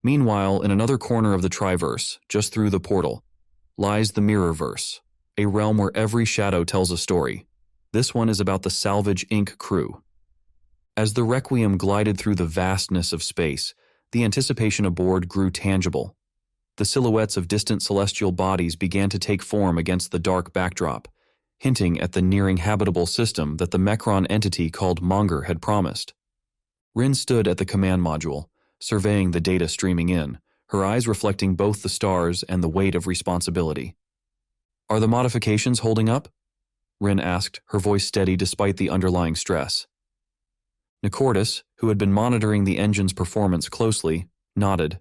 Meanwhile, in another corner of the Triverse, just through the portal, lies the Mirrorverse, a realm where every shadow tells a story. This one is about the Salvage Inc. crew. As the Requiem glided through the vastness of space, the anticipation aboard grew tangible. The silhouettes of distant celestial bodies began to take form against the dark backdrop, hinting at the nearing habitable system that the Mechron entity called Monger had promised. Rin stood at the command module, surveying the data streaming in, her eyes reflecting both the stars and the weight of responsibility. "Are the modifications holding up?" Rin asked, her voice steady despite the underlying stress. Nicordus, who had been monitoring the engine's performance closely, nodded.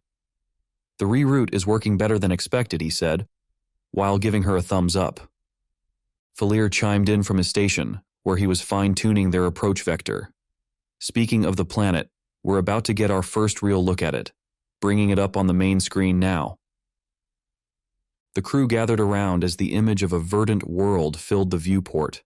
"The reroute is working better than expected," he said, while giving her a thumbs up. Falir chimed in from his station, where he was fine-tuning their approach vector. "Speaking of the planet, we're about to get our first real look at it, bringing it up on the main screen now." The crew gathered around as the image of a verdant world filled the viewport.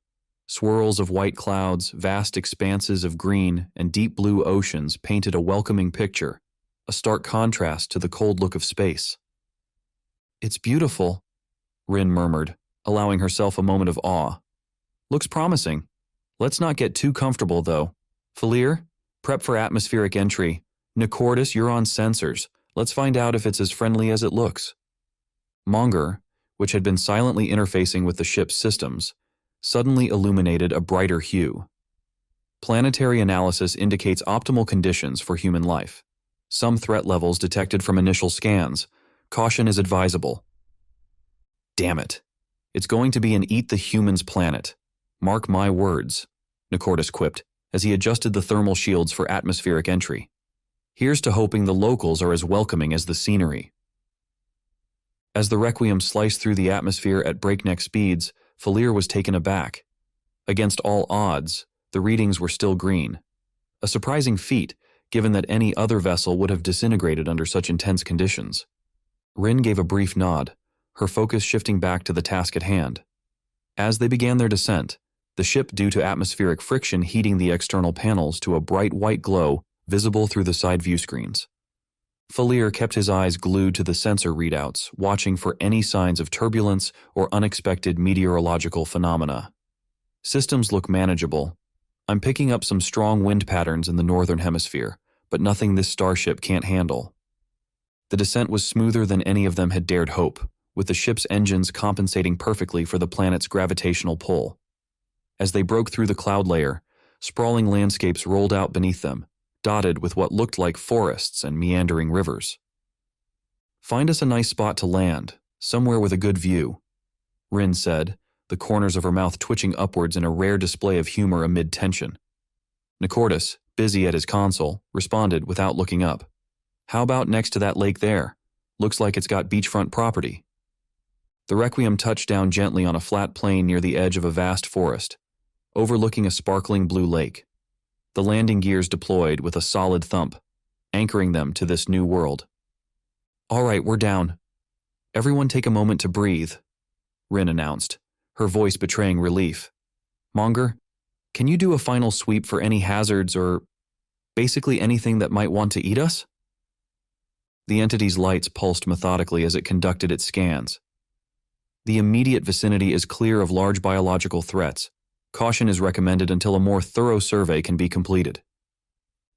Swirls of white clouds, vast expanses of green, and deep blue oceans painted a welcoming picture, a stark contrast to the cold look of space. "It's beautiful," Rin murmured, allowing herself a moment of awe. "Looks promising. Let's not get too comfortable, though. Falir, prep for atmospheric entry. Nicordus, you're on sensors. Let's find out if it's as friendly as it looks." Monger, which had been silently interfacing with the ship's systems, suddenly illuminated a brighter hue. Planetary analysis indicates optimal conditions for human life. Some threat levels detected from initial scans. Caution is advisable. "Damn it. It's going to be an eat-the-humans planet. Mark my words," Nicordus quipped, as he adjusted the thermal shields for atmospheric entry. "Here's to hoping the locals are as welcoming as the scenery." As the Requiem sliced through the atmosphere at breakneck speeds, Falir was taken aback. Against all odds, the readings were still green. A surprising feat, given that any other vessel would have disintegrated under such intense conditions. Rin gave a brief nod, her focus shifting back to the task at hand. As they began their descent, the ship, due to atmospheric friction, heating the external panels to a bright white glow visible through the side view screens. Falir kept his eyes glued to the sensor readouts, watching for any signs of turbulence or unexpected meteorological phenomena. "Systems look manageable. I'm picking up some strong wind patterns in the northern hemisphere, but nothing this starship can't handle." The descent was smoother than any of them had dared hope, with the ship's engines compensating perfectly for the planet's gravitational pull. As they broke through the cloud layer, sprawling landscapes rolled out beneath them, dotted with what looked like forests and meandering rivers. "Find us a nice spot to land, somewhere with a good view," Rin said, the corners of her mouth twitching upwards in a rare display of humor amid tension. Nicordus, busy at his console, responded without looking up. "How about next to that lake there? Looks like it's got beachfront property." The Requiem touched down gently on a flat plain near the edge of a vast forest, overlooking a sparkling blue lake. The landing gears deployed with a solid thump, anchoring them to this new world. "All right, we're down. Everyone take a moment to breathe," Rin announced, her voice betraying relief. "Monger, can you do a final sweep for any hazards or basically anything that might want to eat us?" The entity's lights pulsed methodically as it conducted its scans. "The immediate vicinity is clear of large biological threats. Caution is recommended until a more thorough survey can be completed."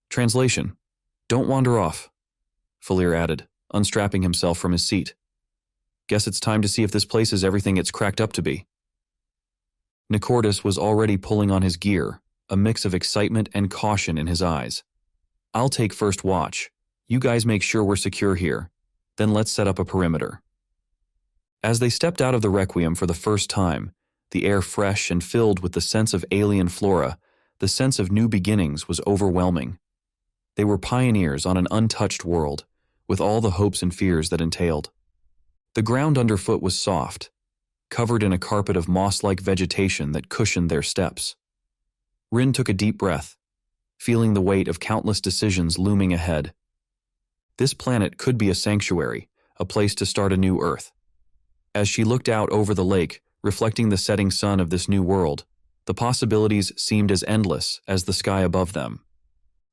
Translation: "Don't wander off," Falir added, unstrapping himself from his seat. "Guess it's time to see if this place is everything it's cracked up to be." Nicordus was already pulling on his gear, a mix of excitement and caution in his eyes. "I'll take first watch. You guys make sure we're secure here. Then let's set up a perimeter." As they stepped out of the Requiem for the first time, the air fresh and filled with the sense of alien flora, the sense of new beginnings was overwhelming. They were pioneers on an untouched world, with all the hopes and fears that entailed. The ground underfoot was soft, covered in a carpet of moss-like vegetation that cushioned their steps. Rin took a deep breath, feeling the weight of countless decisions looming ahead. This planet could be a sanctuary, a place to start a new Earth. As she looked out over the lake, reflecting the setting sun of this new world, the possibilities seemed as endless as the sky above them.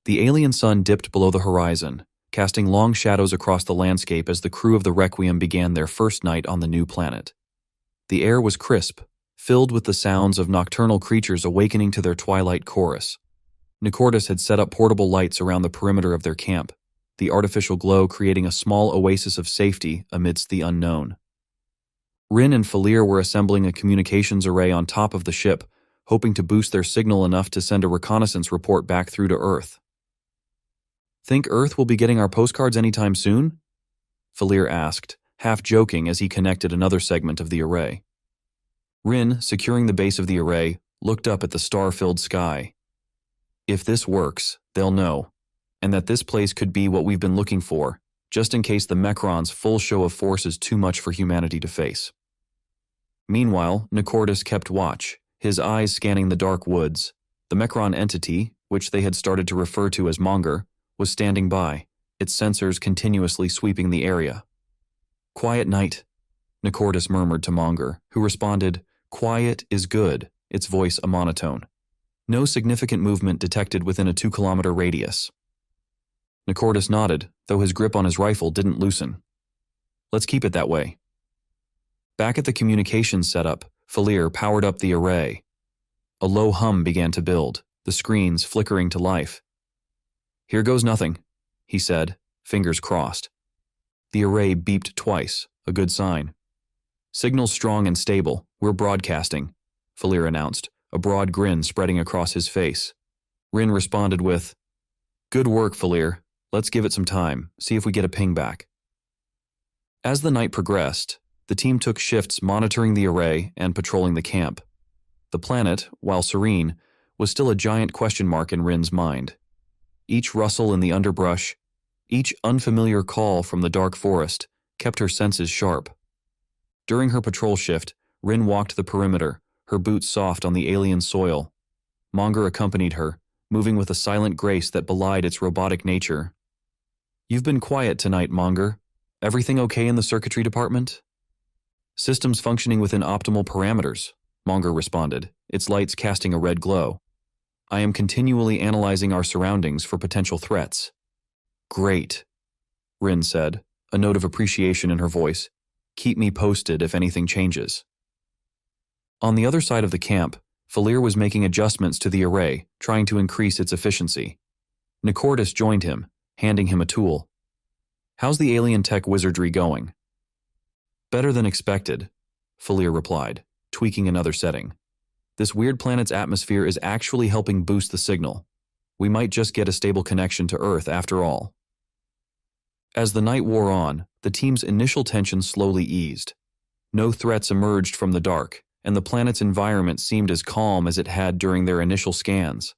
The alien sun dipped below the horizon, casting long shadows across the landscape as the crew of the Requiem began their first night on the new planet. The air was crisp, filled with the sounds of nocturnal creatures awakening to their twilight chorus. Nicordus had set up portable lights around the perimeter of their camp, the artificial glow creating a small oasis of safety amidst the unknown. Rin and Falir were assembling a communications array on top of the ship, hoping to boost their signal enough to send a reconnaissance report back through to Earth. "Think Earth will be getting our postcards anytime soon?" Falir asked, half joking as he connected another segment of the array. Rin, securing the base of the array, looked up at the star-filled sky. "If this works, they'll know, and that this place could be what we've been looking for, just in case the Mechron's full show of force is too much for humanity to face." Meanwhile, Nicordus kept watch, his eyes scanning the dark woods. The Mechron entity, which they had started to refer to as Monger, was standing by, its sensors continuously sweeping the area. "Quiet night," Nicordus murmured to Monger, who responded, "Quiet is good," its voice a monotone. No significant movement detected within a 2-kilometer radius. Nicordus nodded, though his grip on his rifle didn't loosen. "Let's keep it that way." Back at the communications setup, Falir powered up the array. A low hum began to build, the screens flickering to life. "Here goes nothing," he said, fingers crossed. The array beeped twice, a good sign. "Signal's strong and stable, we're broadcasting," Falir announced, a broad grin spreading across his face. Rin responded with, "Good work, Falir. Let's give it some time, see if we get a ping back." As the night progressed, the team took shifts monitoring the array and patrolling the camp. The planet, while serene, was still a giant question mark in Rin's mind. Each rustle in the underbrush, each unfamiliar call from the dark forest, kept her senses sharp. During her patrol shift, Rin walked the perimeter, her boots soft on the alien soil. Monger accompanied her, moving with a silent grace that belied its robotic nature. "You've been quiet tonight, Monger. Everything okay in the circuitry department?" "Systems functioning within optimal parameters," Monger responded, its lights casting a red glow. "I am continually analyzing our surroundings for potential threats." "Great," Rin said, a note of appreciation in her voice. "Keep me posted if anything changes." On the other side of the camp, Falir was making adjustments to the array, trying to increase its efficiency. Nicordus joined him, handing him a tool. "How's the alien tech wizardry going?" "Better than expected," Falir replied, tweaking another setting. "This weird planet's atmosphere is actually helping boost the signal. We might just get a stable connection to Earth after all." As the night wore on, the team's initial tension slowly eased. No threats emerged from the dark, and the planet's environment seemed as calm as it had during their initial scans.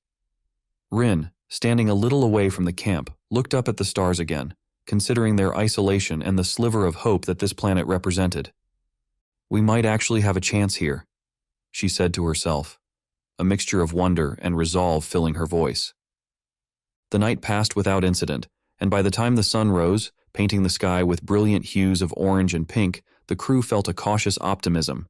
Rin, standing a little away from the camp, looked up at the stars again, considering their isolation and the sliver of hope that this planet represented. "We might actually have a chance here," she said to herself, a mixture of wonder and resolve filling her voice. The night passed without incident, and by the time the sun rose, painting the sky with brilliant hues of orange and pink, the crew felt a cautious optimism.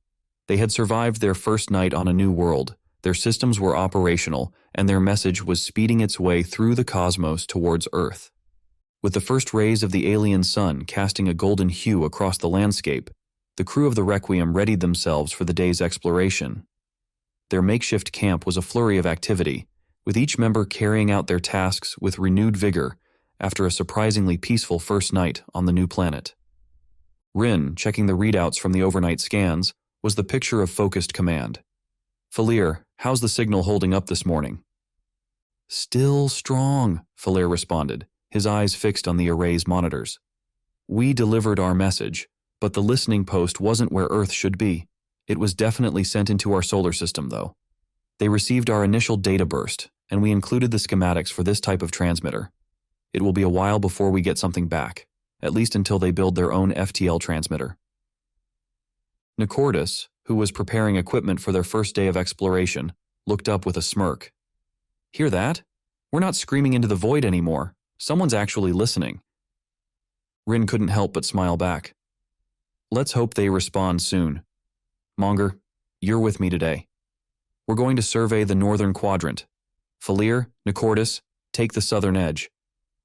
They had survived their first night on a new world, their systems were operational, and their message was speeding its way through the cosmos towards Earth. With the first rays of the alien sun casting a golden hue across the landscape, the crew of the Requiem readied themselves for the day's exploration. Their makeshift camp was a flurry of activity, with each member carrying out their tasks with renewed vigor after a surprisingly peaceful first night on the new planet. Rin, checking the readouts from the overnight scans, was the picture of focused command. "Falir, how's the signal holding up this morning?" "Still strong," Falir responded, his eyes fixed on the array's monitors. "We delivered our message, but the listening post wasn't where Earth should be. It was definitely sent into our solar system, though. They received our initial data burst, and we included the schematics for this type of transmitter. It will be a while before we get something back, at least until they build their own FTL transmitter." Nicordus, who was preparing equipment for their first day of exploration, looked up with a smirk. "Hear that? We're not screaming into the void anymore. Someone's actually listening." Rin couldn't help but smile back. "Let's hope they respond soon. Monger, you're with me today. We're going to survey the northern quadrant. Falir, Nicordus, take the southern edge.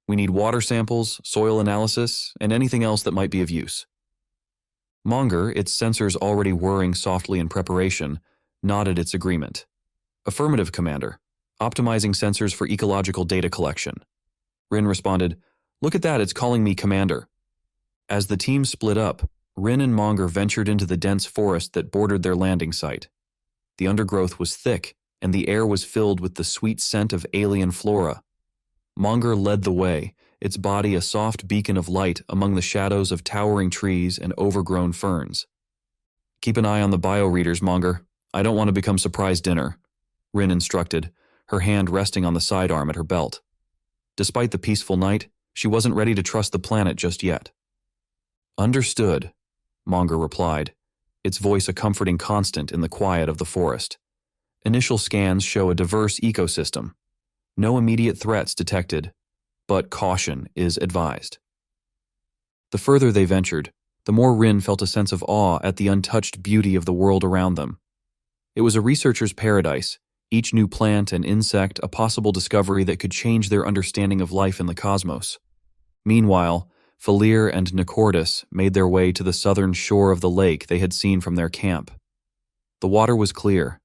We need water samples, soil analysis, and anything else that might be of use. Monger, its sensors already whirring softly in preparation, nodded its agreement. Affirmative, Commander. Optimizing sensors for ecological data collection. Rin responded, Look at that, it's calling me Commander. As the team split up, Rin and Monger ventured into the dense forest that bordered their landing site. The undergrowth was thick, and the air was filled with the sweet scent of alien flora. Monger led the way, its body a soft beacon of light among the shadows of towering trees and overgrown ferns. Keep an eye on the bioreaders, Monger. I don't want to become surprise dinner, Rin instructed, her hand resting on the sidearm at her belt. Despite the peaceful night, she wasn't ready to trust the planet just yet. Understood, Monger replied, its voice a comforting constant in the quiet of the forest. Initial scans show a diverse ecosystem. No immediate threats detected, but caution is advised. The further they ventured, the more Rin felt a sense of awe at the untouched beauty of the world around them. It was a researcher's paradise, each new plant and insect a possible discovery that could change their understanding of life in the cosmos. Meanwhile, Falir and Nicordus made their way to the southern shore of the lake they had seen from their camp. The water was clear,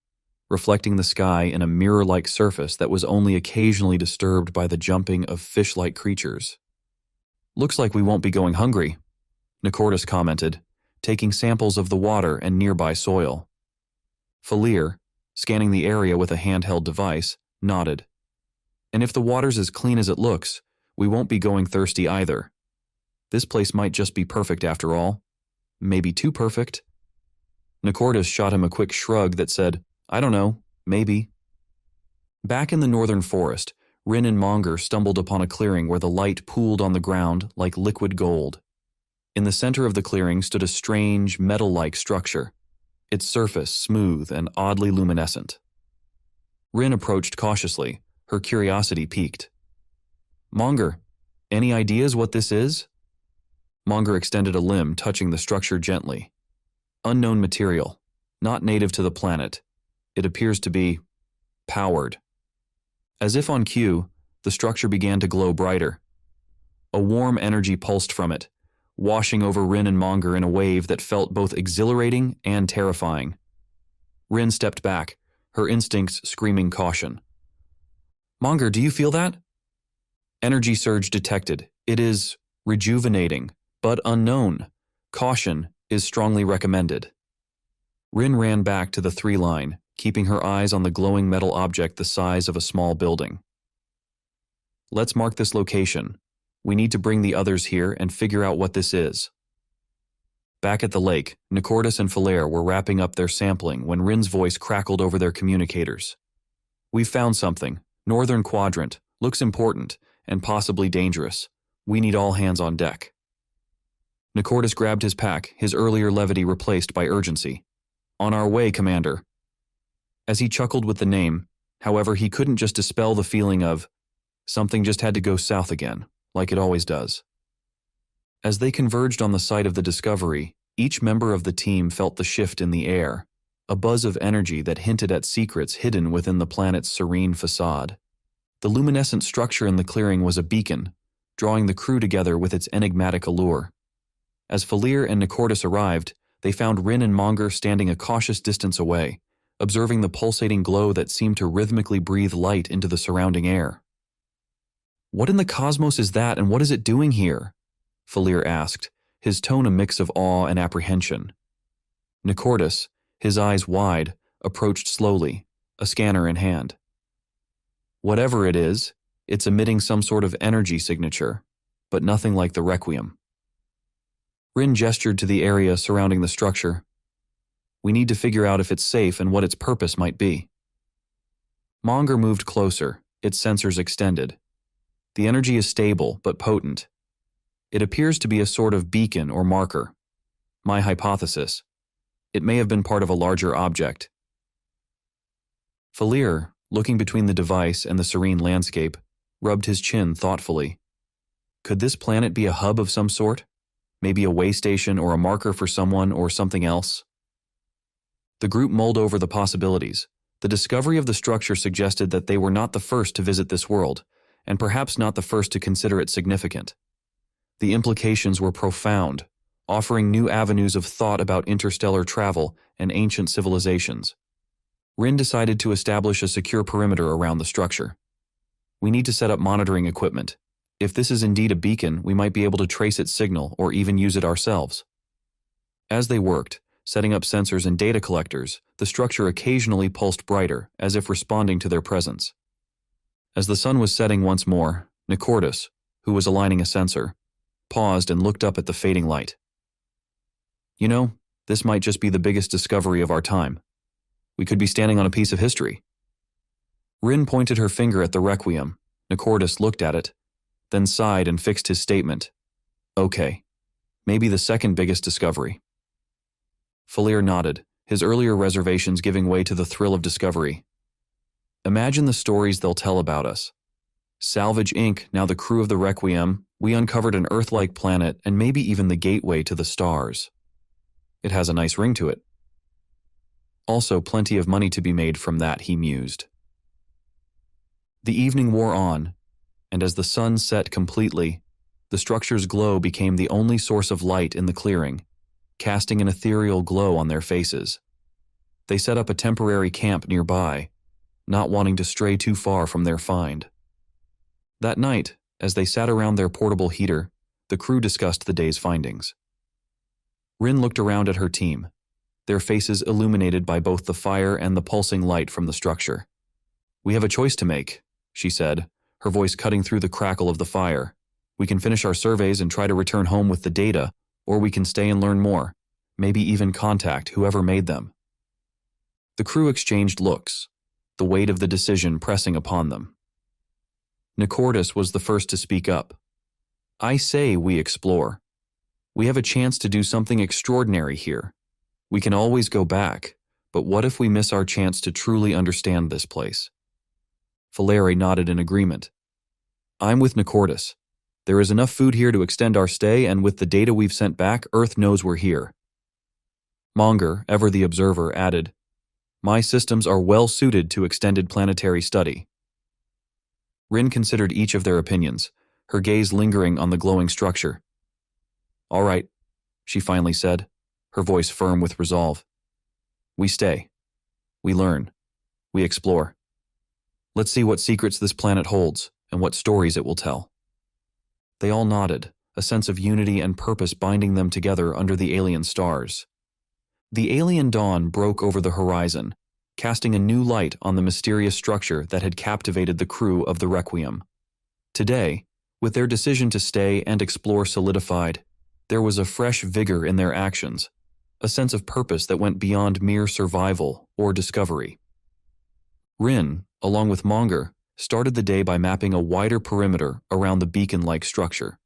reflecting the sky in a mirror-like surface that was only occasionally disturbed by the jumping of fish-like creatures. Looks like we won't be going hungry, Nicordus commented, taking samples of the water and nearby soil. Falir, scanning the area with a handheld device, nodded. And if the water's as clean as it looks, we won't be going thirsty either. This place might just be perfect after all. Maybe too perfect. Nicordus shot him a quick shrug that said, I don't know, maybe. Back in the northern forest, Rin and Monger stumbled upon a clearing where the light pooled on the ground like liquid gold. In the center of the clearing stood a strange, metal-like structure, its surface smooth and oddly luminescent. Rin approached cautiously, her curiosity piqued. Monger, any ideas what this is? Monger extended a limb, touching the structure gently. Unknown material, not native to the planet. It appears to be powered. As if on cue, the structure began to glow brighter. A warm energy pulsed from it, washing over Rin and Monger in a wave that felt both exhilarating and terrifying. Rin stepped back, her instincts screaming caution. Monger, do you feel that? Energy surge detected. It is rejuvenating, but unknown. Caution is strongly recommended. Rin ran back to the 3-line, keeping her eyes on the glowing metal object the size of a small building. Let's mark this location. We need to bring the others here and figure out what this is. Back at the lake, Nicordus and Falir were wrapping up their sampling when Rin's voice crackled over their communicators. We've found something. Northern quadrant. Looks important, and possibly dangerous. We need all hands on deck. Nicordus grabbed his pack, his earlier levity replaced by urgency. On our way, Commander. As he chuckled with the name, however, he couldn't just dispel the feeling of something just had to go south again, like it always does. As they converged on the site of the discovery, each member of the team felt the shift in the air, a buzz of energy that hinted at secrets hidden within the planet's serene facade. The luminescent structure in the clearing was a beacon, drawing the crew together with its enigmatic allure. As Falir and Nicordus arrived, they found Rin and Monger standing a cautious distance away, observing the pulsating glow that seemed to rhythmically breathe light into the surrounding air. What in the cosmos is that, and what is it doing here? Falir asked, his tone a mix of awe and apprehension. Nicordus, his eyes wide, approached slowly, a scanner in hand. Whatever it is, it's emitting some sort of energy signature, but nothing like the Requiem. Rin gestured to the area surrounding the structure. We need to figure out if it's safe and what its purpose might be. Monger moved closer, its sensors extended. The energy is stable but potent. It appears to be a sort of beacon or marker. My hypothesis. It may have been part of a larger object. Falir, looking between the device and the serene landscape, rubbed his chin thoughtfully. Could this planet be a hub of some sort? Maybe a way station or a marker for someone or something else? The group mulled over the possibilities. The discovery of the structure suggested that they were not the first to visit this world, and perhaps not the first to consider it significant. The implications were profound, offering new avenues of thought about interstellar travel and ancient civilizations. Rin decided to establish a secure perimeter around the structure. We need to set up monitoring equipment. If this is indeed a beacon, we might be able to trace its signal or even use it ourselves. As they worked, setting up sensors and data collectors, the structure occasionally pulsed brighter, as if responding to their presence. As the sun was setting once more, Nicordus, who was aligning a sensor, paused and looked up at the fading light. You know, this might just be the biggest discovery of our time. We could be standing on a piece of history. Rin pointed her finger at the Requiem. Nicordus looked at it, then sighed and fixed his statement. Okay, maybe the second biggest discovery. Falir nodded, his earlier reservations giving way to the thrill of discovery. Imagine the stories they'll tell about us. Salvage Inc., now the crew of the Requiem, we uncovered an Earth-like planet and maybe even the gateway to the stars. It has a nice ring to it. Also, plenty of money to be made from that, he mused. The evening wore on, and as the sun set completely, the structure's glow became the only source of light in the clearing, casting an ethereal glow on their faces. They set up a temporary camp nearby, not wanting to stray too far from their find. That night, as they sat around their portable heater, the crew discussed the day's findings. Rin looked around at her team, their faces illuminated by both the fire and the pulsing light from the structure. We have a choice to make, she said, her voice cutting through the crackle of the fire. We can finish our surveys and try to return home with the data, or we can stay and learn more, maybe even contact whoever made them. The crew exchanged looks, the weight of the decision pressing upon them. Nicordus was the first to speak up. I say we explore. We have a chance to do something extraordinary here. We can always go back, but what if we miss our chance to truly understand this place? Faleri nodded in agreement. I'm with Nicordus. There is enough food here to extend our stay, and with the data we've sent back, Earth knows we're here. Monger, ever the observer, added, My systems are well suited to extended planetary study. Rin considered each of their opinions, her gaze lingering on the glowing structure. All right, she finally said, her voice firm with resolve. We stay. We learn. We explore. Let's see what secrets this planet holds and what stories it will tell. They all nodded, a sense of unity and purpose binding them together under the alien stars. The alien dawn broke over the horizon, casting a new light on the mysterious structure that had captivated the crew of the Requiem. Today, with their decision to stay and explore solidified, there was a fresh vigor in their actions, a sense of purpose that went beyond mere survival or discovery. Rin, along with Monger, started the day by mapping a wider perimeter around the beacon-like structure.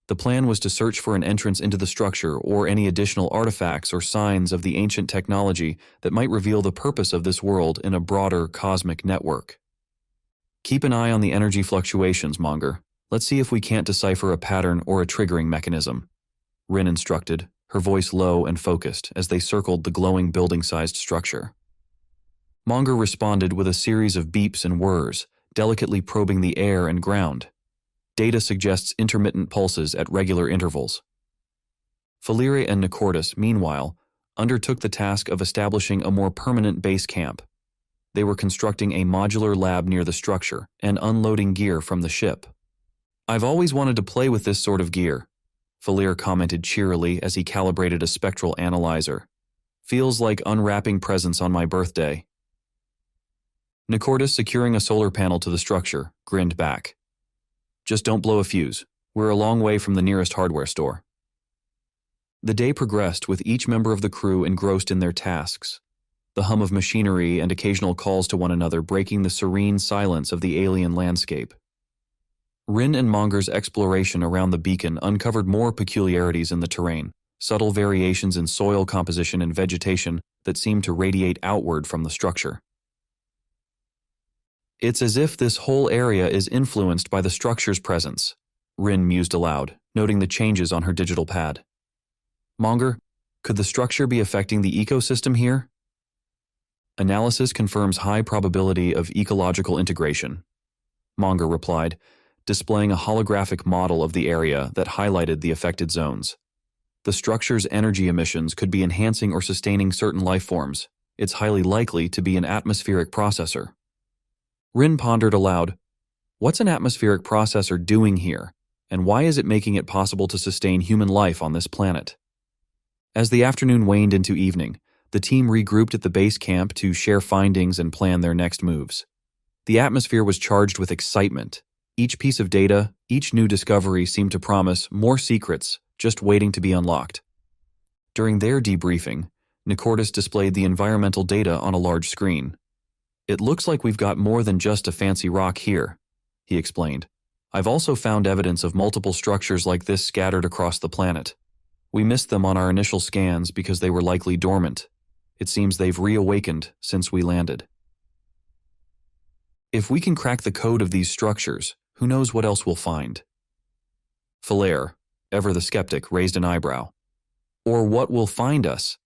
The plan was to search for an entrance into the structure or any additional artifacts or signs of the ancient technology that might reveal the purpose of this world in a broader cosmic network. Keep an eye on the energy fluctuations, Monger. Let's see if we can't decipher a pattern or a triggering mechanism, Rin instructed, her voice low and focused as they circled the glowing building-sized structure. Monger responded with a series of beeps and whirs, delicately probing the air and ground. Data suggests intermittent pulses at regular intervals. Falire and Nicordus, meanwhile, undertook the task of establishing a more permanent base camp. They were constructing a modular lab near the structure and unloading gear from the ship. I've always wanted to play with this sort of gear, Falire commented cheerily as he calibrated a spectral analyzer. Feels like unwrapping presents on my birthday. Nicordus, securing a solar panel to the structure, grinned back. Just don't blow a fuse. We're a long way from the nearest hardware store. The day progressed with each member of the crew engrossed in their tasks, the hum of machinery and occasional calls to one another breaking the serene silence of the alien landscape. Rin and Monger's exploration around the beacon uncovered more peculiarities in the terrain, subtle variations in soil composition and vegetation that seemed to radiate outward from the structure. It's as if this whole area is influenced by the structure's presence, Rin mused aloud, noting the changes on her digital pad. Monger, could the structure be affecting the ecosystem here? Analysis confirms high probability of ecological integration, Monger replied, displaying a holographic model of the area that highlighted the affected zones. The structure's energy emissions could be enhancing or sustaining certain life forms. It's highly likely to be an atmospheric processor. Rin pondered aloud, what's an atmospheric processor doing here, and why is it making it possible to sustain human life on this planet? As the afternoon waned into evening, the team regrouped at the base camp to share findings and plan their next moves. The atmosphere was charged with excitement. Each piece of data, each new discovery seemed to promise more secrets just waiting to be unlocked. During their debriefing, Nicordus displayed the environmental data on a large screen. It looks like we've got more than just a fancy rock here, he explained. I've also found evidence of multiple structures like this scattered across the planet. We missed them on our initial scans because they were likely dormant. It seems they've reawakened since we landed. If we can crack the code of these structures, who knows what else we'll find? Falaire, ever the skeptic, raised an eyebrow. Or what will find us?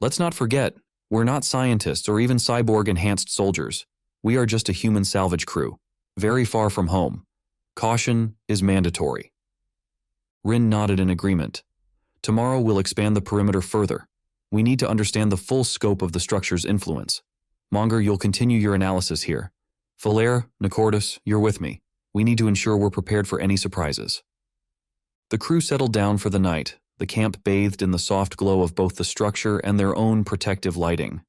Let's not forget, we're not scientists or even cyborg-enhanced soldiers. We are just a human salvage crew, very far from home. Caution is mandatory. Rin nodded in agreement. Tomorrow we'll expand the perimeter further. We need to understand the full scope of the structure's influence. Monger, you'll continue your analysis here. Falaire, Nicordus, you're with me. We need to ensure we're prepared for any surprises. The crew settled down for the night, the camp bathed in the soft glow of both the structure and their own protective lighting.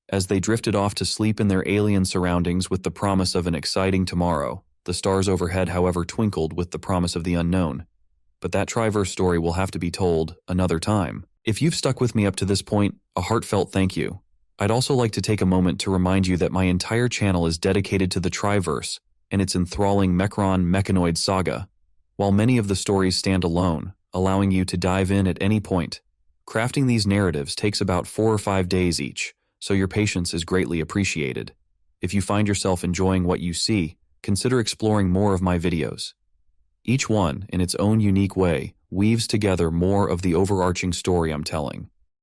As they drifted off to sleep in their alien surroundings with the promise of an exciting tomorrow, the stars overhead, however, twinkled with the promise of the unknown. But that Triverse story will have to be told another time. If you've stuck with me up to this point, a heartfelt thank you. I'd also like to take a moment to remind you that my entire channel is dedicated to the Triverse and its enthralling Mechron mechanoid saga. While many of the stories stand alone, allowing you to dive in at any point, crafting these narratives takes about 4 or 5 days each, so your patience is greatly appreciated. If you find yourself enjoying what you see, consider exploring more of my videos. Each one, in its own unique way, weaves together more of the overarching story I'm telling.